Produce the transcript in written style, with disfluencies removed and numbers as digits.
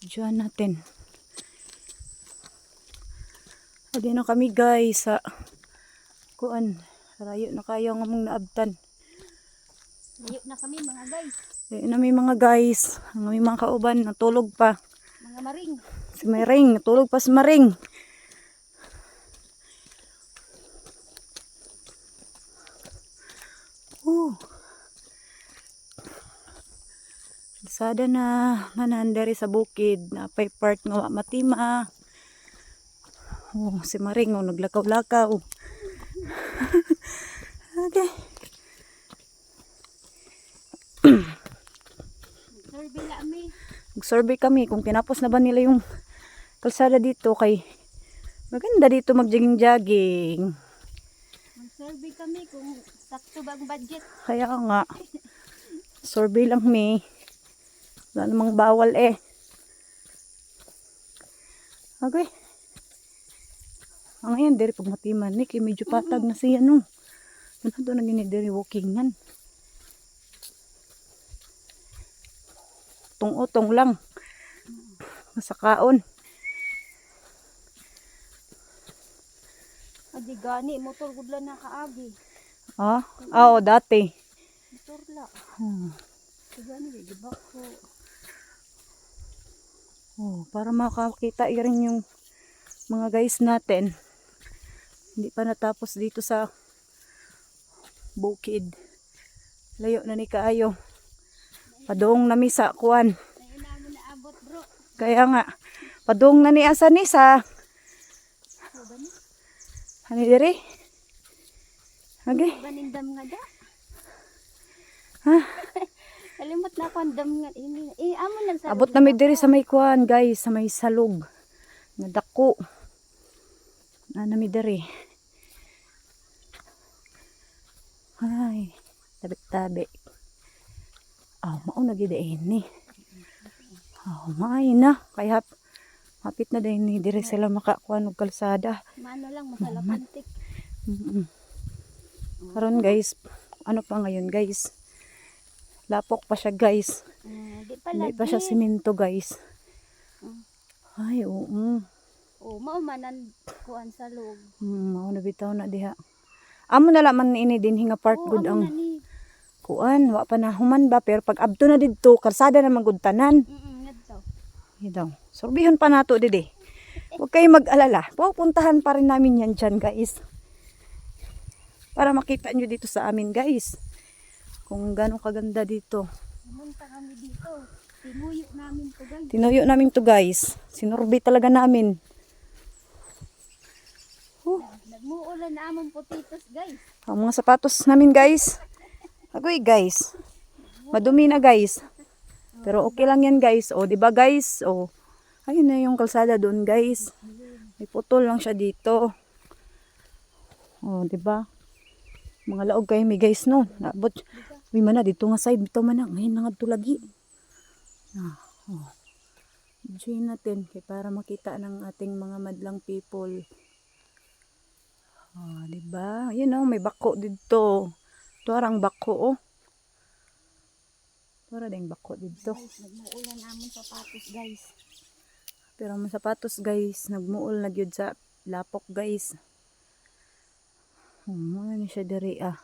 Diyan natin. Adi na kami guys sa kuan. Rayo na kayo nga mong naabtan. Layo na kami mga guys. Rayo na may mga guys. Ang may mga kauban natulog pa. Mga maring. Si Maring, natulog pa si Maring. Sada na nanandari sa bukid na pay part nga wa matima. Si Maring naglakaw-lakaw. Okay. Survey na kami. Mag-survey kami kung tinapos na ba nila yung kalsada dito kay maganda dito mag-jogging-jogging. Mag-survey kami kung sakto ba ang budget. Kaya nga, survey lang mi. Wala namang bawal eh. Okay. Ang ngayon, diri pag matiman ni, kay medyo patag na siya no. Ano doon na gini diri walkingan. Utong-utong lang. Masakaon. Adi gani, motor gudla na kaagi. Oo, dati. Motor la. Adi gani, di ba ko? Para makakita rin yung mga guys natin. Hindi pa natapos dito sa bukid. Layo na ni kaayo. Padung na mi sa kuan. Ngayon namin naabot bro. Kaya nga, padung na ni asa ni sa ano diri? Okay. Banindam nga da. Ha? Kalimot na ako ang dam nga. Amo lang sa Abot na mi diri sa may kuan guys, sa may salog. Nga dako. Na mi diri. Ay, tabi-tabi. Mao na gid ni. May na kaya hapit na din ni dire sila makakuan og kalsada. Mano lang masalapantik. Karon guys, ano pa ngayon guys? Lapok pa siya guys. Di pa Hindi lagi. pa siya simento guys. Ay, oo. Mao manan kuan sa loob. Mao na bitaw na diha. Amo na laman ini din hinga part good ang kuan, wa pa na human ba pero pag abto na didto kalsada na magud tanan. Ngadto. Daw. Sorbihan pa nato didi. Huwag kayo mag-alala. Pupuntahan pa rin namin yan dyan guys. Para makita nyo dito sa amin guys. Kung gano'ng kaganda dito. Pumunta kami dito. Tinuyo namin to guys. Tinuyo namin to guys. Sinurbi talaga namin. Nagmuulan na among potitos guys. Ang mga sapatos namin guys. Agoy guys. Madumi na guys. Pero okay lang yan guys. O diba guys? O ayun na yung kalsada doon guys. May putol lang siya dito. O diba? Mga laog kayo may guys no. Naabot. Uy mana dito nga side. Dito mana. Ngayon nangadto lagi. Enjoy natin. Kaya para makita ng ating mga madlang people. Diba? Yun o. May bako dito. Tuarang bako oh. Tuara ding bako dito. Guys, nagmuulan among sapatos guys. Pero ang sapatos guys. Nagmuol na gyud sa lapok guys. Ano na siya diri ah.